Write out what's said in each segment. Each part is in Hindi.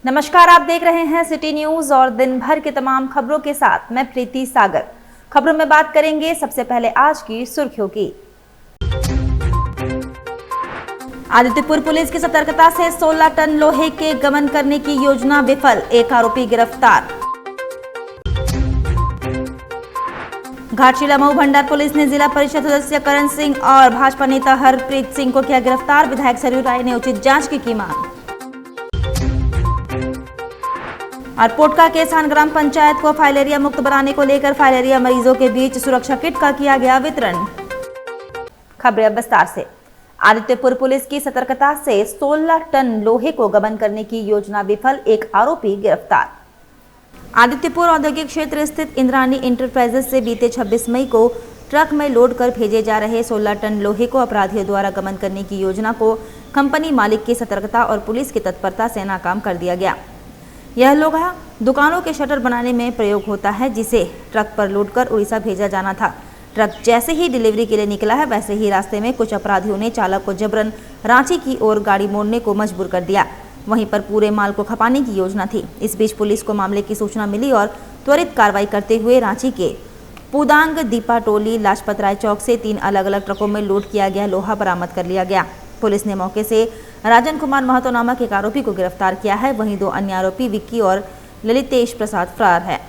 नमस्कार, आप देख रहे हैं सिटी न्यूज और दिन भर के तमाम खबरों के साथ मैं प्रीति सागर। खबरों में बात करेंगे सबसे पहले आज की सुर्खियों की। आदित्यपुर पुलिस की सतर्कता से 16 टन लोहे के गबन करने की योजना विफल, एक आरोपी गिरफ्तार। घाटशिला मऊ भंडार पुलिस ने जिला परिषद सदस्य करण सिंह और भाजपा नेता हरप्रीत सिंह को किया गिरफ्तार, विधायक सरयू राय ने उचित जांच की मांग। और पोटका के सान ग्राम पंचायत को फाइलेरिया मुक्त बनाने को लेकर फाइलेरिया मरीजों के बीच सुरक्षा किट का किया गया वितरण। खबरें अब विस्तार से। आदित्यपुर पुलिस की सतर्कता से 16 टन लोहे को गबन करने की योजना विफल, एक आरोपी गिरफ्तार। आदित्यपुर औद्योगिक क्षेत्र स्थित इंद्राणी इंटरप्राइजेस से बीते 26 मई को ट्रक में लोड कर भेजे जा रहे 16 टन लोहे को अपराधियों द्वारा गबन करने की योजना को कंपनी मालिक की सतर्कता और पुलिस की तत्परता से नाकाम कर दिया गया। यह लोहा दुकानों के शटर बनाने में प्रयोग होता है, जिसे ट्रक पर लोड कर उड़ीसा भेजा जाना था। ट्रक जैसे ही डिलीवरी के लिए निकला है, वैसे ही रास्ते में कुछ अपराधियों ने चालक को जबरन रांची की ओर गाड़ी मोड़ने को मजबूर कर दिया। वहीं पर पूरे माल को खपाने की योजना थी। इस बीच पुलिस को मामले की सूचना मिली और त्वरित कार्रवाई करते हुए रांची के पूदांग दीपा टोली लाजपत राय चौक से 3 अलग अलग ट्रकों में लोड किया गया लोहा बरामद कर लिया गया। पुलिस ने मौके से राजन कुमार महतो नामक एक आरोपी को गिरफ्तार किया है। वहीं 2 अन्य आरोपी विक्की और ललितेश प्रसाद फरार है,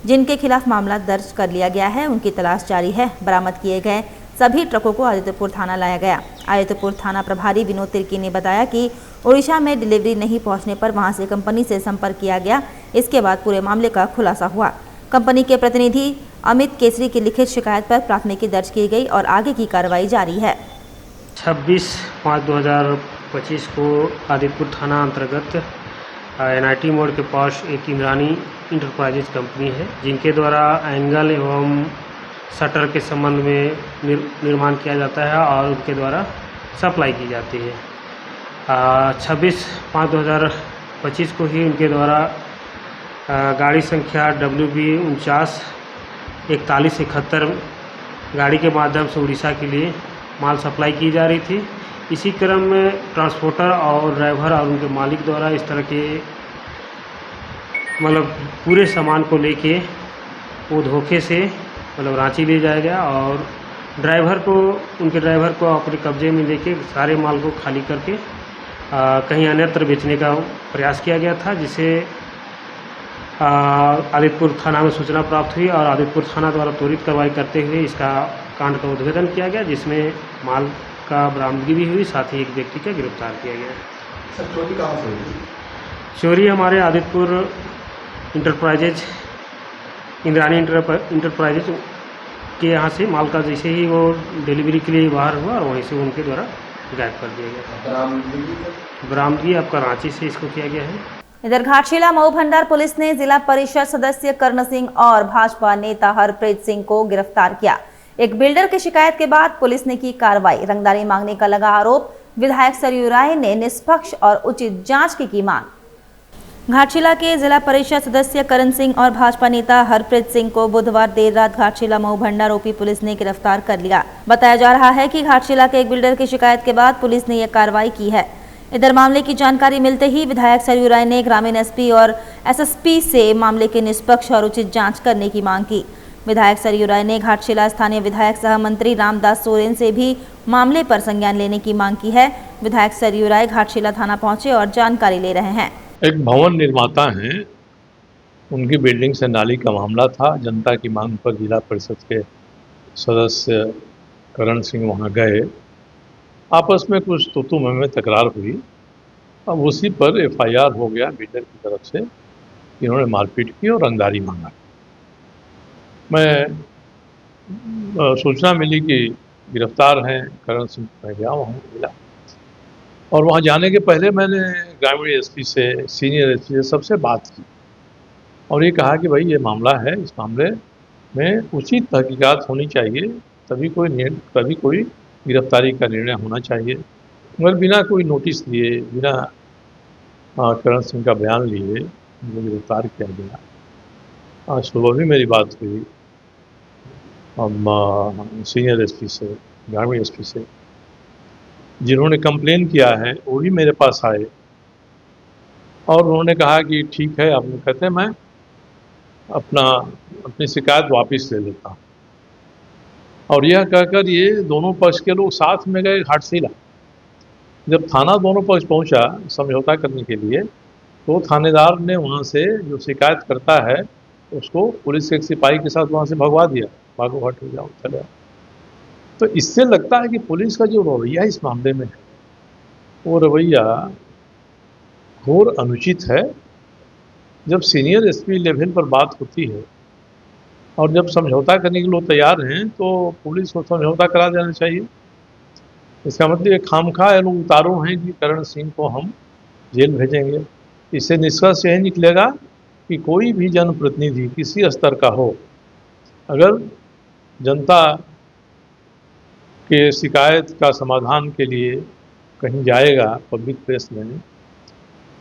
जिनके खिलाफ मामला दर्ज कर लिया गया है। उनकी तलाश जारी है। बरामद किए गए सभी ट्रकों को आदित्यपुर थाना लाया गया। आदित्यपुर थाना प्रभारी विनोद तिर्की ने बताया कि उड़ीसा में डिलीवरी नहीं पहुंचने पर वहां से कंपनी से संपर्क किया गया। इसके बाद पूरे मामले का खुलासा हुआ। कंपनी के प्रतिनिधि अमित केसरी की लिखित शिकायत पर प्राथमिकी दर्ज की गई और आगे की कार्रवाई जारी है। 26/5/2025 को आदित्यपुर थाना अंतर्गत NIT मोड़ के पास एक इंद्राणी इंटरप्राइजेज कंपनी है, जिनके द्वारा एंगल एवं शटर के संबंध में निर्माण किया जाता है और उनके द्वारा सप्लाई की जाती है। 26/5/2025 को ही उनके द्वारा गाड़ी संख्या WB 494171 गाड़ी के माध्यम से उड़ीसा के लिए माल सप्लाई की जा रही थी। इसी क्रम में ट्रांसपोर्टर और ड्राइवर और उनके मालिक द्वारा इस तरह के पूरे सामान को लेके वो धोखे से रांची ले जाया गया और उनके ड्राइवर को अपने कब्जे में लेके सारे माल को खाली करके कहीं अन्यत्र बेचने का प्रयास किया गया था, जिसे आदित्यपुर थाना में सूचना प्राप्त हुई और आदित्यपुर थाना द्वारा त्वरित कार्रवाई करते हुए इसका कांड का उद्भेदन किया गया, जिसमें माल का बरामदगी भी हुई, साथ ही एक व्यक्ति का गिरफ्तार किया गया। सर, चोरी कहाँ से हुई? चोरी हमारे आदित्यपुर इंटरप्राइजेज इंद्राणी इंटरप्राइजेज के यहाँ से माल का जैसे ही वो डिलीवरी के लिए बाहर हुआ और वहीं से उनके द्वारा गायब कर दिया गया। बरामदगी आपका रांची से इसको किया गया है। इधर घाटशिला मऊ भंडार पुलिस ने जिला परिषद सदस्य करण सिंह और भाजपा नेता हरप्रीत सिंह को गिरफ्तार किया। एक बिल्डर की शिकायत के बाद पुलिस ने की कार्रवाई। रंगदारी मांगने का लगा आरोप, विधायक सरयू राय ने निष्पक्ष और उचित जांच की मांग। घाटशिला के जिला परिषद सदस्य करण सिंह और भाजपा नेता हरप्रीत सिंह को बुधवार देर रात घाटशिला मऊ भंडार ओपी पुलिस ने गिरफ्तार कर लिया। बताया जा रहा है कि घाटशिला के एक बिल्डर की शिकायत के बाद पुलिस ने यह कार्रवाई की है। इधर मामले की जानकारी मिलते ही विधायक सरयू राय ने ग्रामीण SP और SSP से मामले की निष्पक्ष और उचित जांच करने की मांग की। विधायक सरयू राय ने घाटशिला स्थानीय विधायक सह मंत्री रामदास सोरेन से भी मामले पर संज्ञान लेने की मांग की है। विधायक सरयू राय घाटशिला थाना पहुंचे और जानकारी ले रहे हैं। एक भवन निर्माता हैं, उनकी बिल्डिंग से नाली का मामला था। जनता की मांग पर जिला परिषद के सदस्य करण सिंह वहां गए। आपस में कुछ तू में तकरार हुई। अब उसी पर FIR हो गया बिल्डर की तरफ से, इन्होंने मारपीट की और रंगदारी मांगा। मैं सूचना मिली कि गिरफ्तार हैं करण सिंह, मैं गया वहाँ मिला और वहाँ जाने के पहले मैंने ग्रामीण SP से, सीनियर SP से सबसे बात की और ये कहा कि भाई ये मामला है, इस मामले में उचित तहकीकात होनी चाहिए, तभी कोई गिरफ्तारी का निर्णय होना चाहिए। मगर बिना कोई नोटिस लिए, बिना करण सिंह का बयान लिए मुझे गिरफ्तार किया गया। आज सुबह भी मेरी बात हुई सीनियर SP से, ग्रामीण SP से, जिन्होंने कंप्लेन किया है वो भी मेरे पास आए और उन्होंने कहा कि ठीक है, आप कहते हैं मैं अपनी शिकायत वापस ले लेता हूँ। और यह कहकर ये दोनों पक्ष के लोग साथ में गए घाटशिला। जब थाना दोनों पक्ष पहुंचा समझौता करने के लिए, तो थानेदार ने वहाँ से जो शिकायत करता है उसको पुलिस के एक सिपाही के साथ वहाँ से भगवा दिया, भागो हट जाओ चले आओ। तो इससे लगता है कि पुलिस का जो रवैया इस मामले में है, वो रवैया घोर अनुचित है। जब सीनियर एसपी लेवल पर बात होती है और जब समझौता करने के लोग तैयार हैं, तो पुलिस को समझौता करा देना चाहिए। इसका मतलब ये खामखा लोग उतारू हैं कि करण सिंह को हम जेल भेजेंगे। इससे निष्कर्ष यही निकलेगा कि कोई भी जनप्रतिनिधि किसी स्तर का हो, अगर जनता के शिकायत का समाधान के लिए कहीं जाएगा पब्लिक प्लेस में,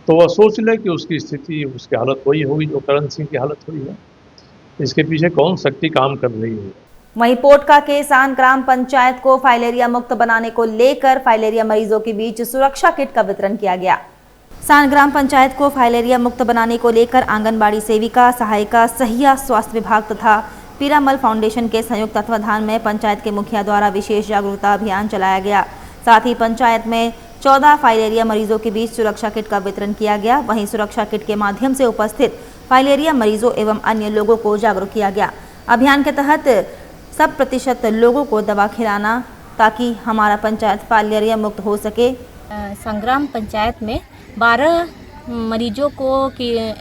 तो वह सोच ले कि उसकी स्थिति, उसकी हालत वही होगी जो करण सिंह की हालत हुई है। इसके पीछे कौन शक्ति काम कर रही है। वहीं पोटका के सान ग्राम पंचायत को फाइलेरिया मुक्त बनाने को लेकर फाइलेरिया मरीजों के बीच सुरक्षा किट का वितरण किया गया। सान ग्राम पंचायत को फाइलेरिया मुक्त बनाने को लेकर आंगनबाड़ी सेविका, सहायिका, सहिया, स्वास्थ्य विभाग तथा पीरामल फाउंडेशन के संयुक्त तत्वाधान में पंचायत के मुखिया द्वारा विशेष जागरूकता अभियान चलाया गया। साथ ही पंचायत में 14 फाइलेरिया मरीजों के बीच सुरक्षा किट का वितरण किया गया। वहीं सुरक्षा किट के माध्यम से उपस्थित फाइलेरिया मरीजों एवं अन्य लोगों को जागरूक किया गया। अभियान के तहत 100% लोगों को दवा खिलाना ताकि हमारा पंचायत फाइलेरिया मुक्त हो सके। संग्राम पंचायत में 12 मरीजों को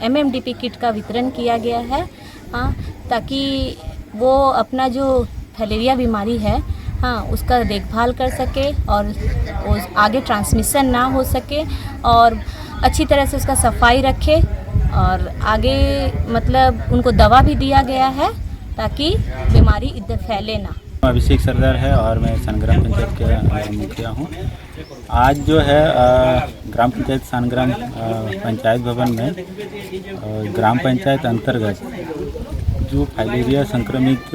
MMDP किट का वितरण किया गया है, ताकि वो अपना जो फाइलेरिया बीमारी है उसका देखभाल कर सके और आगे ट्रांसमिशन ना हो सके और अच्छी तरह से उसका सफाई रखे और आगे मतलब उनको दवा भी दिया गया है ताकि बीमारी इधर फैले ना। अभिषेक सरदार है और मैं सानग्राम पंचायत के मुखिया हूँ। आज जो है ग्राम पंचायत सानग्राम पंचायत भवन में ग्राम पंचायत अंतर्गत जो फाइलेरिया संक्रमित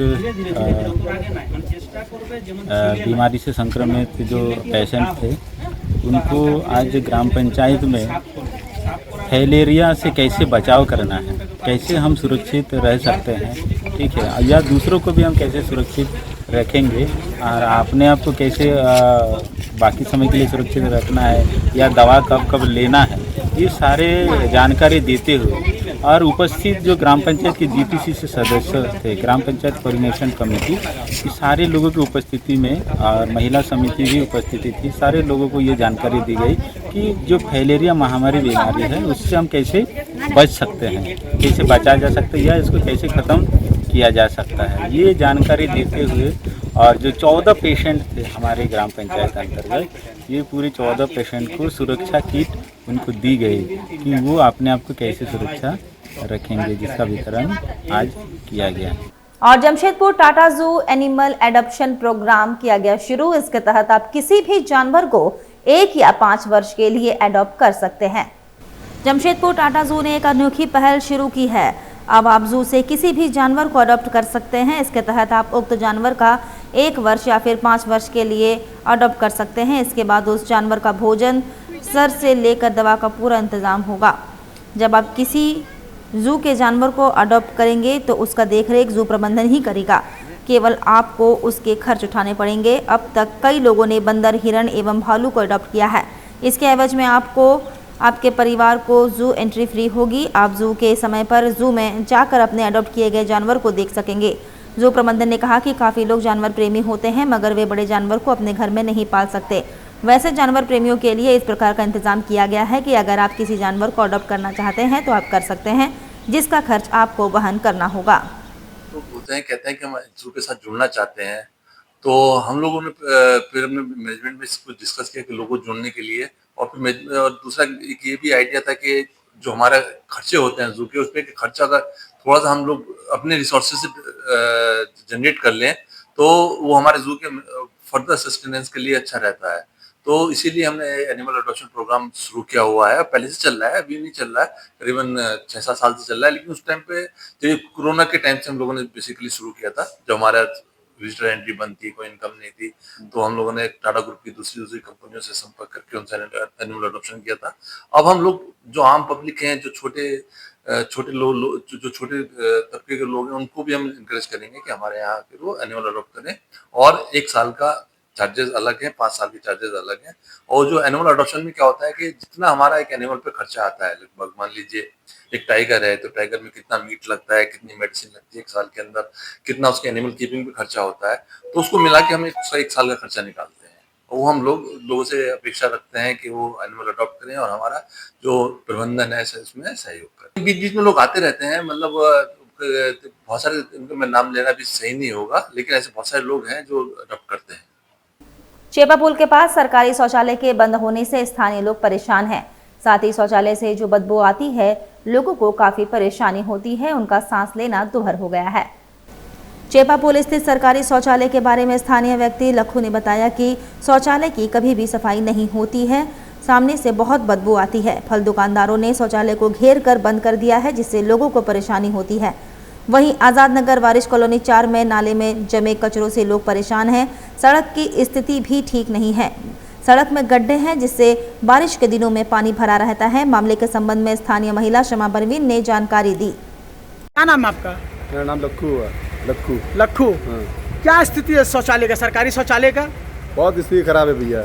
बीमारी से संक्रमित जो पेशेंट थे, उनको आज ग्राम पंचायत में फाइलेरिया से कैसे बचाव करना है, कैसे हम सुरक्षित रह सकते हैं, ठीक है, या दूसरों को भी हम कैसे सुरक्षित रखेंगे और अपने आप को कैसे बाकी समय के लिए सुरक्षित रखना है या दवा कब कब लेना है, ये सारे जानकारी देते हुए और उपस्थित जो ग्राम पंचायत के GPC से सदस्य थे, ग्राम पंचायत कोऑर्डिनेशन कमेटी, ये सारे लोगों की उपस्थिति में और महिला समिति भी उपस्थिति थी। सारे लोगों को ये जानकारी दी गई कि जो फाइलेरिया महामारी बीमारी है उससे हम कैसे बच सकते हैं, कैसे बचा जा सकता है या इसको कैसे ख़त्म किया जा सकता है। ये जानकारी देते हुए और जो 14 पेशेंट थे हमारे ग्राम पंचायत अंतर्गत, ये पूरे 14 पेशेंट को सुरक्षा किट उनको दी गई कि वो अपने आप को कैसे सुरक्षा रखेंगे, जिसका वितरण आज किया गया। और जमशेदपुर टाटा जू एनिमल एडॉप्शन प्रोग्राम किया गया शुरू। इसके तहत आप किसी भी जानवर को 1 या 5 वर्ष के लिए एडॉप्ट कर सकते हैं। जमशेदपुर टाटा जू ने एक अनोखी पहल शुरू की है। अब आप जू से किसी भी जानवर को अडॉप्ट कर सकते हैं। इसके तहत आप उक्त जानवर का 1 वर्ष या फिर 5 वर्ष के लिए अडॉप्ट कर सकते हैं। इसके बाद उस जानवर का भोजन, सर से लेकर दवा का पूरा इंतजाम होगा। जब आप किसी जू के जानवर को अडॉप्ट करेंगे तो उसका देखरेख जू प्रबंधन ही करेगा, केवल आपको उसके खर्च उठाने पड़ेंगे। अब तक कई लोगों ने बंदर, हिरण एवं भालू को अडॉप्ट किया है। इसके एवज में आपको आपके परिवार को जू एंट्री फ्री होगी। आप जू के समय पर जू में जाकर अपने अडॉप्ट किए गए जानवर को देख सकेंगे। जू प्रबंधन ने कहा कि काफ़ी लोग जानवर प्रेमी होते हैं, मगर वे बड़े जानवर को अपने घर में नहीं पाल सकते। वैसे जानवर प्रेमियों के लिए इस प्रकार का इंतजाम किया गया है कि अगर आप किसी जानवर को अडॉप्ट करना चाहते हैं तो आप कर सकते हैं, जिसका खर्च आपको वहन करना होगा। तो बोलते हैं, कहते हैं कि हम जू के साथ जुड़ना चाहते हैं, तो हम लोगों ने फिर अपने मैनेजमेंट में इसको डिस्कस किया कि लोगों को जोड़ने के लिए, और फिर और दूसरा एक ये भी आइडिया था कि जो हमारा खर्चे होते हैं जू के, उस पर खर्चा अगर थोड़ा सा हम लोग अपने रिसोर्सेज से जनरेट कर लें तो वो हमारे जू के फर्दर सस्टेनेंस के लिए अच्छा रहता है। तो इसीलिए हमने एनिमल अडॉप्शन प्रोग्राम शुरू किया हुआ है। पहले से चल रहा है, अभी नहीं चल रहा है, करीबन 6-7 साल से चल रहा है, लेकिन उस टाइम पे जो कोरोना के टाइम से हम लोगों ने बेसिकली शुरू किया था, जो हमारा विजिटर एंट्री बंद थी, कोई इनकम नहीं थी, तो हम लोगों ने टाटा ग्रुप की दूसरी कंपनियों से संपर्क करके उनसे एनुअल अडॉप्शन किया था। अब हम लोग जो आम पब्लिक हैं, जो छोटे लोग जो छोटे तबके के लोग हैं, उनको भी हम इनकरेज करेंगे कि हमारे यहाँ आकर वो एनुअल अडॉप्ट करें। और 1 साल का चार्जेस अलग हैं, 5 साल के चार्जेस अलग हैं। और जो एनिमल अडॉप्शन में क्या होता है कि जितना हमारा एक एनिमल पे खर्चा आता है, लगभग मान लीजिए एक टाइगर है तो टाइगर में कितना मीट लगता है, कितनी मेडिसिन लगती है 1 साल के अंदर, कितना उसके एनिमल कीपिंग पे खर्चा होता है, तो उसको मिला के हम उसका 1 साल का खर्चा निकालते हैं। और वो हम लोगों से अपेक्षा रखते हैं कि वो एनिमल अडॉप्ट करें और हमारा जो प्रबंधन है इसमें सहयोग करें। बीच बीच में लोग आते रहते हैं, मतलब बहुत सारे, इनका मैं नाम लेना भी सही नहीं होगा, लेकिन ऐसे बहुत सारे लोग हैं जो अडॉप्ट करते हैं। चेपा पुल के पास सरकारी शौचालय के बंद होने से स्थानीय लोग परेशान हैं। साथ ही शौचालय से जो बदबू आती है, लोगों को काफी परेशानी होती है, उनका सांस लेना दुभर हो गया है। चेपा पुल स्थित सरकारी शौचालय के बारे में स्थानीय व्यक्ति लखू ने बताया कि शौचालय की कभी भी सफाई नहीं होती है, सामने से बहुत बदबू आती है। फल दुकानदारों ने शौचालय को घेर कर बंद कर दिया है, जिससे लोगों को परेशानी होती है। वहीं आज़ाद नगर वारिश कॉलोनी 4 में नाले में जमे कचरों से लोग परेशान हैं। सड़क की स्थिति भी ठीक नहीं है, सड़क में गड्ढे हैं, जिससे बारिश के दिनों में पानी भरा रहता है। मामले के संबंध में स्थानीय महिला शमा परवीन ने जानकारी दी। क्या नाम है आपका? मेरा नाम लक्खू है। लक्खू। हाँ। क्या स्थिति है शौचालय का, सरकारी शौचालय का? बहुत स्थिति खराब है भैया,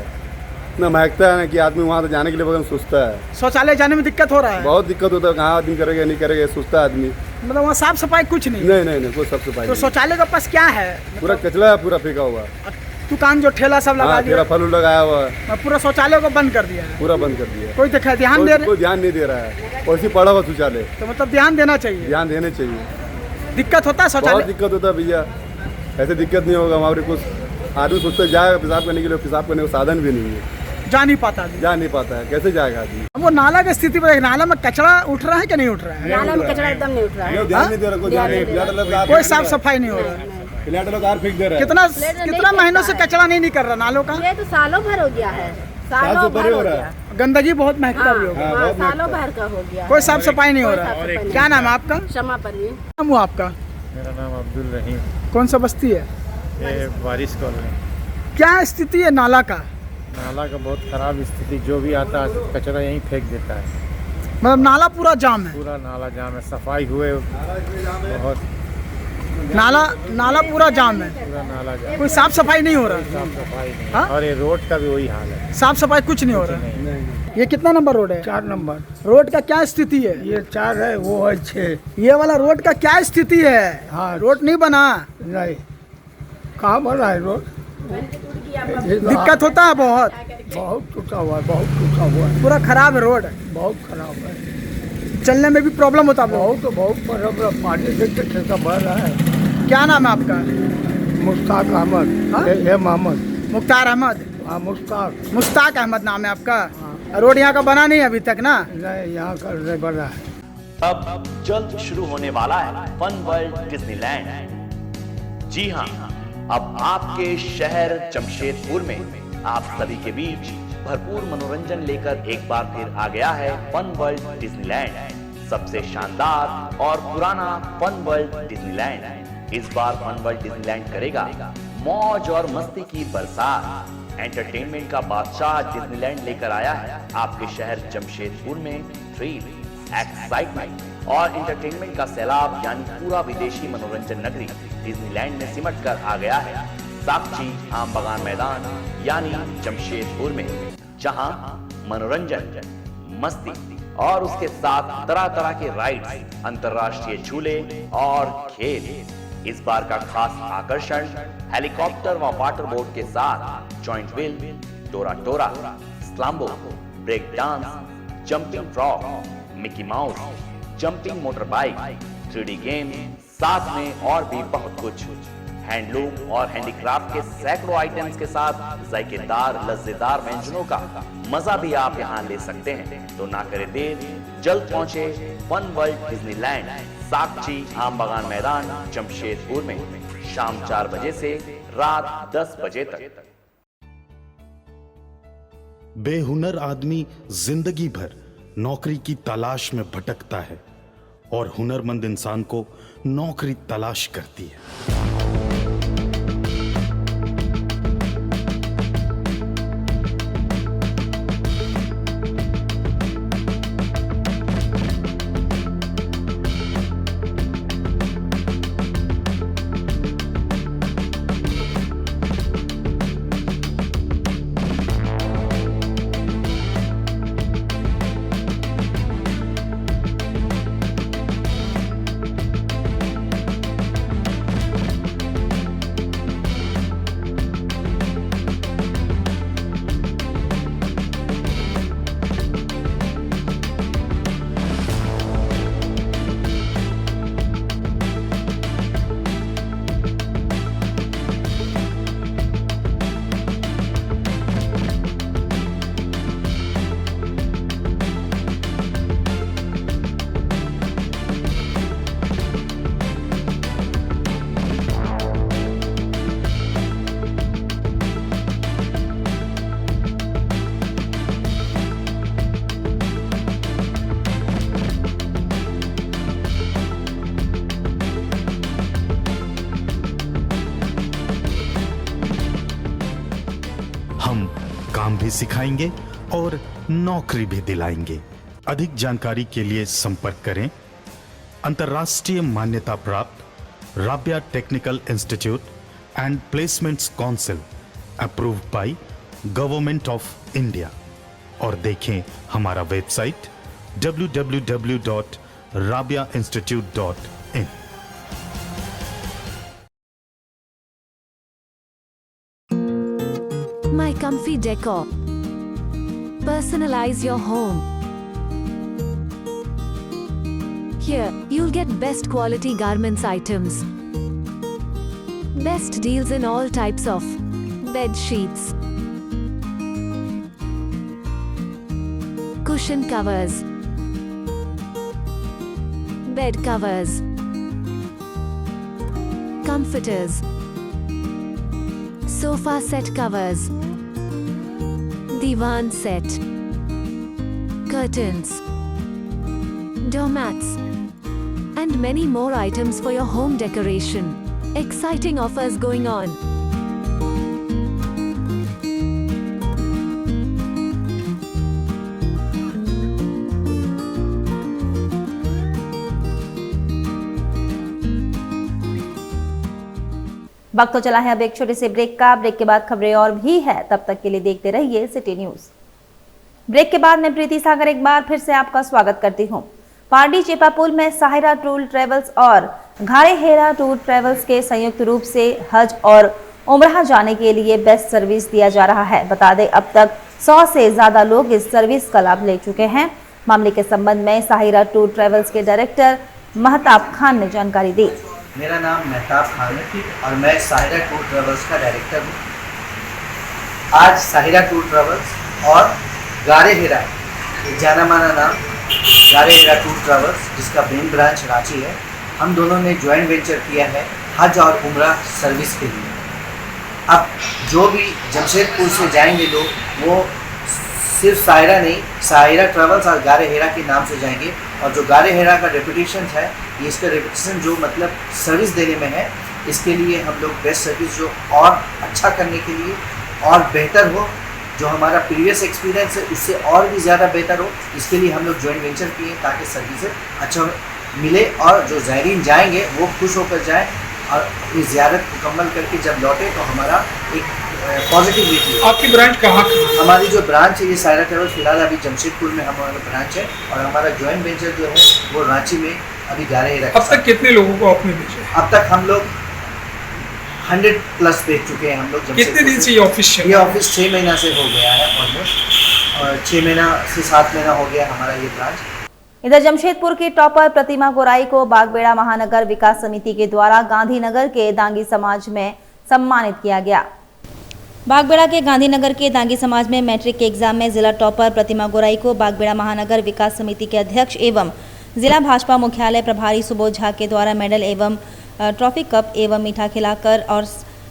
इतना महकता है ना कि आदमी वहाँ तो जाने के लिए बगल सोचता है। शौचालय जाने में दिक्कत हो रहा है? बहुत दिक्कत होता है, कहाँ आदमी करेगा नहीं करेगा सोचता है आदमी। मतलब वहाँ साफ सफाई कुछ नहीं? नहीं कोई साफ सफाई तो शौचालय के पास क्या है? पूरा कचरा है, पूरा फेंका हुआ। दुकान जो ठेला सब लगा दिया, फल लगाया हुआ है, पूरा शौचालय को बंद कर दिया है। पूरा बंद कर दिया। कोई ध्यान नहीं दे रहा है, वैसे पड़ा हुआ शौचालय। तो मतलब ध्यान देना चाहिए। ध्यान देने चाहिए। दिक्कत होता है शौचालय? बहुत दिक्कत होता है भैया, ऐसे दिक्कत नहीं होगा। हमारे कुछ आदमी सोचते जाएगा पेशाब करने के लिए, पेशाब करने का साधन भी नहीं है, जा नहीं पाता है, कैसे जाएगा आदमी? वो नाला की स्थिति पर, नाला में कचरा उठ रहा है कि नहीं उठ रहा है? नाला में कचरा एकदम नहीं उठ रहा है, ध्यान नहीं दे रहा, कोई साफ सफाई नहीं हो रहा है। फेंक दे रहा है। कितना महीनों से कचरा नहीं निकल रहा नालों का? ये तो सालों भर हो गया है, सालों भर हो गया। गंदगी बहुत महकता भी होगा। हाँ, सालों भर का हो गया। कोई साफ सफाई नहीं हो रहा है। क्या नाम है आपका? शमा परवीन। नाम हुआ आपका? मेरा नाम अब्दुल रहीम। कौन सा बस्ती है? ये वारिस कॉलोनी। क्या स्थिति है नाला का? नाला का बहुत खराब स्थिति, जो भी आता है कचरा यहीं फेंक देता है। मतलब नाला पूरा जाम है? पूरा नाला जाम है, सफाई हुए बहुत, नाला पूरा जाम है, पूरा नाला जाम। कोई साफ सफाई नहीं हो रहा? साफ सफाई नहीं। हाँ? और ये रोड का भी वही हाल है, साफ सफाई कुछ नहीं हो रहा है। ये कितना नंबर रोड है? 4 नंबर। रोड का क्या स्थिति है? ये 4 है, वो है 6। ये वाला रोड का क्या स्थिति है? हाँ, रोड नहीं बना? नहीं, कहाँ बना है रोड? दिक्कत होता है बहुत टूटा हुआ है, बहुत टूटा हुआ है, पूरा खराब है रोड, बहुत खराब है। चलने में भी प्रॉब्लम होता है बहुत प्रॉब्लम, पानी से कैसा बढ़ रहा है। क्या नाम है आपका? मुश्ताक अहमद। हाँ? मोहम्मद मुख्तार अहमद। हाँ, मुश्ताक अहमद नाम है आपका। रोड यहाँ का बना नहीं अभी तक ना? नहीं, यहाँ का नहीं बना है। अब जल्द शुरू होने वाला है फन वर्ल्ड डिज्नीलैंड। जी हाँ, अब आपके शहर जमशेदपुर में आप सभी के बीच भरपूर मनोरंजन लेकर एक बार फिर आ गया है फन वर्ल्ड डिज्नीलैंड। सबसे शानदार और पुराना फन वर्ल्ड डिज्नीलैंड। इस बार फन वर्ल्ड डिज्नीलैंड करेगा मौज और मस्ती की बरसात। एंटरटेनमेंट का बादशाह डिज्नीलैंड लेकर आया है आपके शहर जमशेदपुर में थ्रिल, एक्साइटमेंट और एंटरटेनमेंट का सैलाब, यानी पूरा विदेशी मनोरंजन नगरी डिज्नीलैंड में सिमट कर आ गया है साक्षी आम बगान मैदान यानी जमशेदपुर में, जहां मनोरंजन, मस्ती और उसके साथ तरह तरह के राइड्स, अंतरराष्ट्रीय झूले और खेल। इस बार का खास आकर्षण हेलीकॉप्टर व वाटर बोट के साथ जॉइंट व्हील, टोरा टोरा, स्लाम्बो, break dance, jumping frog, Mickey Mouse, jumping motor bike, 3D game, साथ में और भी बहुत कुछ। हैंडलूम और हैंडीक्राफ्ट के सैकड़ों आइटम्स के साथ जायकेदार लज्जेदार व्यंजनों का मजा भी आप यहाँ ले सकते हैं। तो ना करें देर, जल्द पहुंचे फन वर्ल्ड डिज्नीलैंड, साक्षी आम बगान मैदान जमशेदपुर में, शाम 4 बजे से रात 10 बजे तक। बेहुनर आदमी जिंदगी भर नौकरी की तलाश में भटकता है और हुनरमंद इंसान को नौकरी तलाश करती है। सिखाएंगे और नौकरी भी दिलाएंगे। अधिक जानकारी के लिए संपर्क करें अंतर्राष्ट्रीय मान्यता प्राप्त Rabia technical institute and placements council approved by government of India और देखें हमारा website www.rabiainstitute.in। My Comfy Decor. Personalize your home. Here, you'll get best quality garments items. Best deals in all types of bed sheets, cushion covers, bed covers, comforters, sofa set covers, divan set, curtains, doormats, and many more items for your home decoration. Exciting offers going on. वक्त तो चला है अब एक छोटे से ब्रेक का। ब्रेक के बाद खबरें और भी है, तब तक के लिए देखते रहिए सिटी न्यूज। ब्रेक के बाद मैं प्रीति सागर एक बार फिर से आपका स्वागत करती हूं। पारडी चेपापुल में साहिरा टूर ट्रेवल्स और घारे हेरा टूर ट्रेवल्स के संयुक्त रूप से हज और उम्रह जाने के लिए बेस्ट सर्विस दिया जा रहा है। बता दें अब तक 100 से ज्यादा लोग इस सर्विस का लाभ ले चुके हैं। मामले के संबंध में साहिरा टूर ट्रेवल्स के डायरेक्टर महताब खान ने जानकारी दी। मेरा नाम महताब खान है और मैं साहिरा टूर ट्रेवल्स का डायरेक्टर हूँ। आज साहिरा टूर ट्रेवल्स और गारे हेरा, एक जाना माना नाम गारे हेरा टूर ट्रेवल्स, जिसका मेन ब्रांच रांची है, हम दोनों ने ज्वाइंट वेंचर किया है हज और उम्रा सर्विस के लिए। अब जो भी जमशेदपुर से जाएंगे लोग, वो सिर्फ साहिरा नहीं, साहिरा ट्रेवल्स और गारे हेरा के नाम से जाएंगे। और जो गारे हेरा का रेपुटेशन है, ये इसका रेपुटेशन जो मतलब सर्विस देने में है, इसके लिए हम लोग बेस्ट सर्विस जो और अच्छा करने के लिए और बेहतर हो, जो हमारा प्रीवियस एक्सपीरियंस है उससे और भी ज़्यादा बेहतर हो, इसके लिए हम लोग ज्वाइंट वेंचर किए ताकि सर्विस अच्छा मिले और जो ज़ायरीन जाएंगे वो खुश होकर जाएं और अपनी ज़ियारत मुकम्मल करके जब लौटे तो हमारा एक पॉजिटिव रेटिंग। आपकी ब्रांच कहाँ? हमारी जो ब्रांच है ये साहिरा ट्रेवल, फिलहाल अभी जमशेदपुर में हमारा ब्रांच है और हमारा ज्वाइंट वेंचर जो है वो रांची में अभी गारे हेरा। अब तक कितने लोगों को आपने भेजा? अब तक हम लोग 100+ भेज चुके हैं हम लोग। कितने दिन से ये ऑफिस? ये ऑफिस 6 महीना से हो गया है ऑलमोस्ट, और 6 महीना से 7 महीना हो गया हमारा ये ब्रांच। इधर जमशेदपुर की टॉपर प्रतिमा गोराई को बागबेड़ा महानगर विकास समिति के द्वारा गांधीनगर के दांगी समाज में सम्मानित किया गया। बागबेड़ा के गांधीनगर के दांगी समाज में मैट्रिक के एग्जाम में जिला टॉपर प्रतिमा गोराई को बागबेड़ा महानगर विकास समिति के अध्यक्ष एवं जिला भाजपा मुख्यालय प्रभारी सुबोध झा के द्वारा मेडल एवं ट्रॉफी, कप एवं मीठा खिलाकर और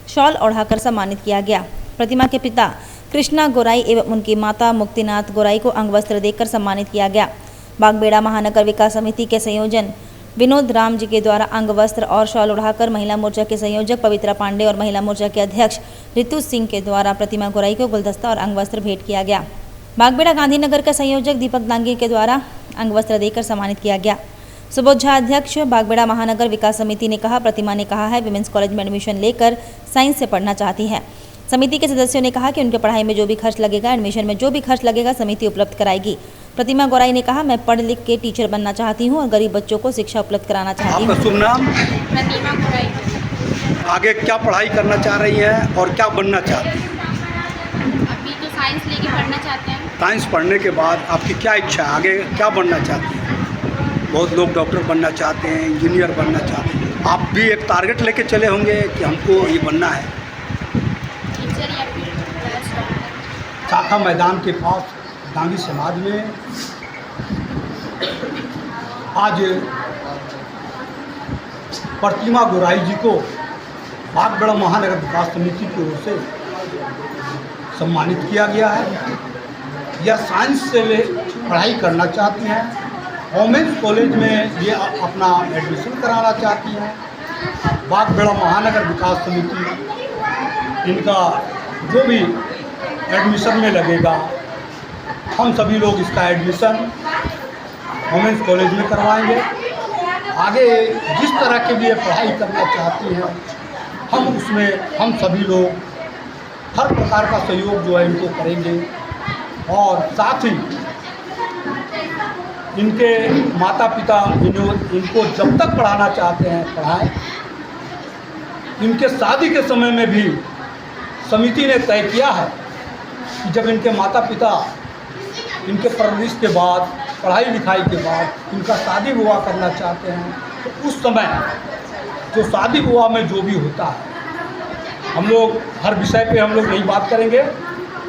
शॉल ओढ़ाकर सम्मानित किया गया। प्रतिमा के पिता कृष्णा गोराई एवं उनकी माता मुक्तिनाथ गोराई को अंग वस्त्र देकर सम्मानित किया गया। बागबेड़ा महानगर विकास समिति के संयोजन विनोद राम जी के द्वारा अंग वस्त्र और शॉल उड़ाकर महिला मोर्चा के संयोजक पवित्रा पांडे और महिला मोर्चा के अध्यक्ष ऋतु सिंह के द्वारा प्रतिमा गोराई को गुलदस्ता और अंग वस्त्र भेंट किया गया। बागबेड़ा गांधीनगर के संयोजक दीपक दांगी के द्वारा अंग वस्त्र देकर सम्मानित किया गया। सुबोध झा अध्यक्ष बागबेड़ा महानगर विकास समिति ने कहा, प्रतिमा ने कहा है विमेंस कॉलेज में एडमिशन लेकर साइंस से पढ़ना चाहती है। समिति के सदस्यों ने कहा कि उनके पढ़ाई में जो भी खर्च लगेगा, एडमिशन में जो भी खर्च लगेगा, समिति उपलब्ध कराएगी। प्रतिमा गोराई ने कहा, मैं पढ़ लिख के टीचर बनना चाहती हूँ और गरीब बच्चों को शिक्षा उपलब्ध कराना चाहती हूँ। आपका शुभ नाम? प्रतिमा गोराई। आगे क्या पढ़ाई करना चाह रही हैं और क्या बनना चाहती हैं? अभी तो साइंस लेके पढ़ना चाहते हैं। साइंस पढ़ने के बाद आपकी क्या इच्छा है, आगे क्या बनना चाहती हैं? बहुत लोग डॉक्टर बनना चाहते हैं, इंजीनियर बनना चाहते हैं। आप भी एक टारगेट लेके चले होंगे कि हमको ये बनना है। टीचर या फिर शाखा मैदान के पास दांगी समाज में आज प्रतिमा गोराई जी को बागबेड़ा महानगर विकास समिति की ओर से सम्मानित किया गया है। यह साइंस से पढ़ाई करना चाहती हैं, वोमेंस कॉलेज में ये अपना एडमिशन कराना चाहती हैं। बागबेड़ा महानगर विकास समिति इनका जो भी एडमिशन में लगेगा। हम सभी लोग इसका एडमिशन वुमेंस कॉलेज में करवाएंगे। आगे जिस तरह के लिए पढ़ाई करना चाहती हैं हम उसमें हम सभी लोग हर प्रकार का सहयोग जो है इनको करेंगे। और साथ ही इनके माता पिता इनको जब तक पढ़ाना चाहते हैं पढ़ाएं। इनके शादी के समय में भी समिति ने तय किया है कि जब इनके माता पिता इनके परवरिश के बाद पढ़ाई लिखाई के बाद इनका शादी विवाह करना चाहते हैं तो उस समय जो शादी विवाह में जो भी होता है हम लोग हर विषय पे हम लोग यही बात करेंगे।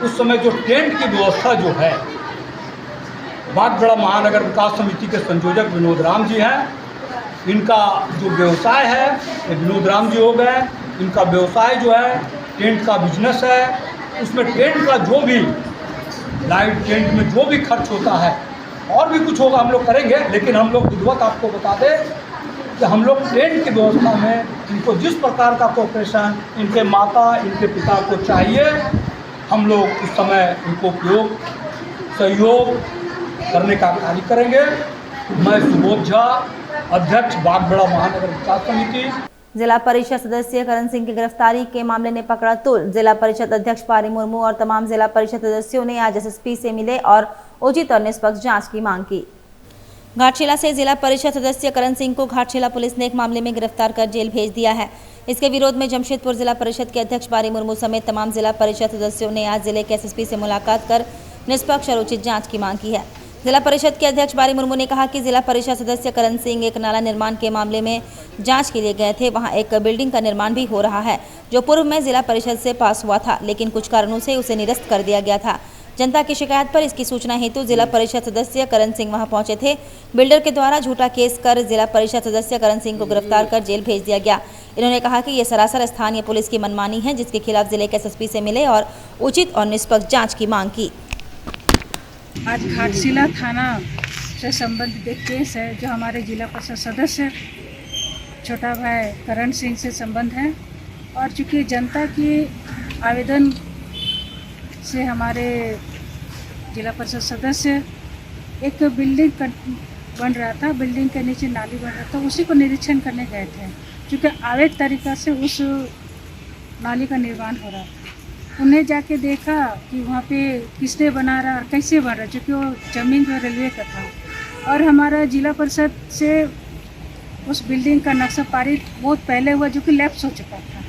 उस समय जो टेंट की व्यवस्था जो है बागबड़ा महानगर विकास समिति के संयोजक विनोद राम जी हैं। इनका जो व्यवसाय है ये विनोद राम जी हो गए। इनका व्यवसाय जो है टेंट का बिजनेस है। उसमें टेंट का जो भी लाइट टेंट में जो भी खर्च होता है और भी कुछ होगा हम लोग करेंगे। लेकिन हम लोग विधिवत आपको बता दें कि हम लोग टेंट की व्यवस्था में इनको जिस प्रकार का कोऑपरेशन इनके माता इनके पिता को चाहिए हम लोग उस समय इनको उपयोग सहयोग करने का कार्य करेंगे। मैं सुबोध झा, अध्यक्ष बागबड़ा महानगर विकास समिति। जिला परिषद सदस्य करण सिंह की गिरफ्तारी के मामले ने पकड़ा तूल। जिला परिषद अध्यक्ष पारी मुर्मू और तमाम जिला परिषद सदस्यों ने आज एसएसपी से मिले और उचित और निष्पक्ष जांच की मांग की। घाटशिला से जिला परिषद सदस्य करण सिंह को घाटशिला पुलिस ने एक मामले में गिरफ्तार कर जेल भेज दिया है। इसके विरोध में जमशेदपुर जिला परिषद के अध्यक्ष पारी मुर्मू समेत तमाम जिला परिषद सदस्यों ने आज जिले के एसएसपी से मुलाकात कर निष्पक्ष और उचित जाँच की मांग की है। जिला परिषद के अध्यक्ष पारी मुर्मू ने कहा कि जिला परिषद सदस्य करण सिंह एक नाला निर्माण के मामले में जांच के लिए गए थे। वहां एक बिल्डिंग का निर्माण भी हो रहा है जो पूर्व में जिला परिषद से पास हुआ था, लेकिन कुछ कारणों से उसे निरस्त कर दिया गया था। जनता की शिकायत पर इसकी सूचना हेतु जिला परिषद सदस्य करण सिंह वहां पहुंचे थे। बिल्डर के द्वारा झूठा केस कर जिला परिषद सदस्य करण सिंह को गिरफ्तार कर जेल भेज दिया गया। इन्होंने कहा कि ये सरासर स्थानीय पुलिस की मनमानी है, जिसके खिलाफ जिले के एसएसपी से मिले और उचित और निष्पक्ष जाँच की मांग की। आज घाटशिला थाना से संबंधित एक केस है जो हमारे जिला परिषद सदस्य छोटा भाई करण सिंह से संबंध है। और चूँकि जनता की आवेदन से हमारे जिला परिषद सदस्य एक बिल्डिंग बन रहा था, बिल्डिंग के नीचे नाली बन रहा था, उसी को निरीक्षण करने गए थे। चूँकि अवैध तरीक़ा से उस नाली का निर्माण हो रहा था, उन्हें जाके देखा कि वहाँ पे किसने बना रहा और कैसे बन रहा, क्योंकि वो ज़मीन जो रेलवे का था। और हमारा जिला परिषद से उस बिल्डिंग का नक्शा पारित बहुत पहले हुआ जो कि लैप्स हो चुका था।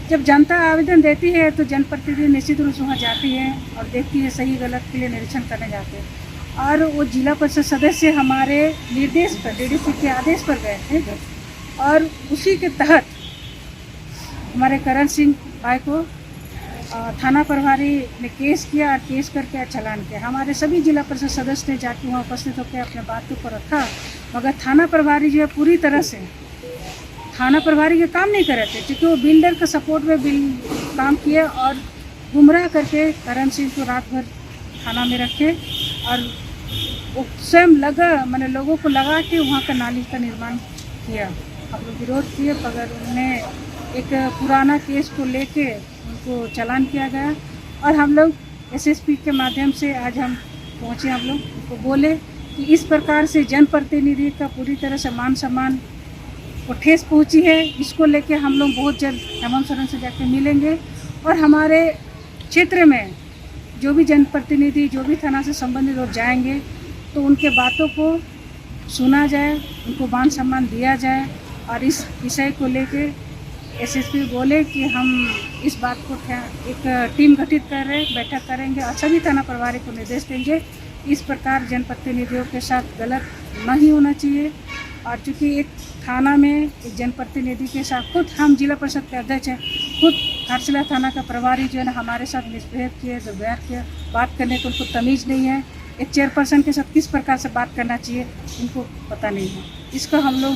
जब जनता आवेदन देती है तो जनप्रतिनिधि निश्चित रूप से वहाँ जाती है और देखती है सही गलत के लिए निरीक्षण करने जाते हैं। और वो जिला परिषद सदस्य हमारे निर्देश पर डीडीसी के आदेश पर गए थे और उसी के तहत हमारे करण सिंह भाई को थाना प्रभारी ने केस किया और केस करके चालान किया। हमारे सभी जिला परिषद सदस्य ने जाके वहाँ उपस्थित होकर अपने बात के ऊपर रखा, मगर थाना प्रभारी जो है पूरी तरह से थाना प्रभारी के काम नहीं कर रहे थे, क्योंकि वो बिल्डर का सपोर्ट में काम किए और गुमराह करके करण सिंह को रात भर थाना में रखे और वो स्वयं मैंने लोगों को लगा के वहाँ का नाली का निर्माण किया। हम लोग विरोध किए, मगर उन्हें एक पुराना केस को लेके उनको चालान किया गया। और हम लोग एसएसपी के माध्यम से आज हम पहुँचे, हम लोग उनको बोले कि इस प्रकार से जनप्रतिनिधि का पूरी तरह से मान सम्मान को ठेस पहुँची है। इसको लेके हम लोग बहुत जल्द हेमंत सोरेन से जाके मिलेंगे और हमारे क्षेत्र में जो भी जनप्रतिनिधि जो भी थाना से संबंधित लोग जाएंगे तो उनके बातों को सुना जाए, उनको मान सम्मान दिया जाए। और इस विषय को लेके एसएसपी बोले कि हम इस बात को एक टीम गठित कर रहे हैं, बैठक करेंगे और सभी थाना प्रभारी को निर्देश देंगे। इस प्रकार जनप्रतिनिधियों के साथ गलत नहीं होना चाहिए। और चूँकि एक थाना में एक जनप्रतिनिधि के साथ खुद हम जिला परिषद के अध्यक्ष हैं, खुद घाटशिला थाना का प्रभारी जो है ना हमारे साथ मिसबिहेव किए, दुर्व्यवहार किया, बात करने को उनको तमीज़ नहीं है। एक चेयरपर्सन के साथ किस प्रकार से बात करना चाहिए उनको पता नहीं है। इसको हम लोग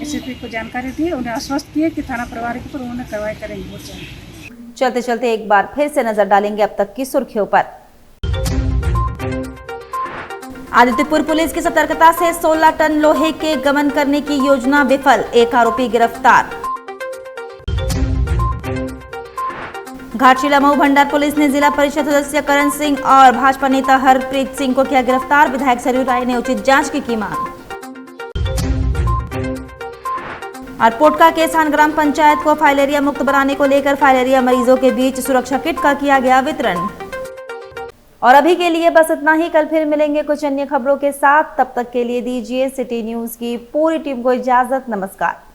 एसएसपी को जानकारी दिए, उन्हें आश्वस्त किए कि थाना प्रभारी के ऊपर उन्होंने कार्रवाई करेंगे बहुत जल्द। चलते चलते एक बार फिर से नजर डालेंगे अब तक की सुर्खियों पर। आदित्यपुर पुलिस की सतर्कता से 16 टन लोहे के गबन करने की योजना विफल, एक आरोपी गिरफ्तार। घाटशिला मऊ भंडार पुलिस ने जिला परिषद सदस्य करण सिंह और भाजपा नेता हरप्रीत सिंह को किया गिरफ्तार। विधायक सरयू राय ने उचित जांच की मांग। और पोटका के सान ग्राम पंचायत को फाइलेरिया मुक्त बनाने को लेकर फाइलेरिया मरीजों के बीच सुरक्षा किट का किया गया वितरण। और अभी के लिए बस इतना ही। कल फिर मिलेंगे कुछ अन्य खबरों के साथ। तब तक के लिए दीजिए सिटी न्यूज की पूरी टीम को इजाजत। नमस्कार।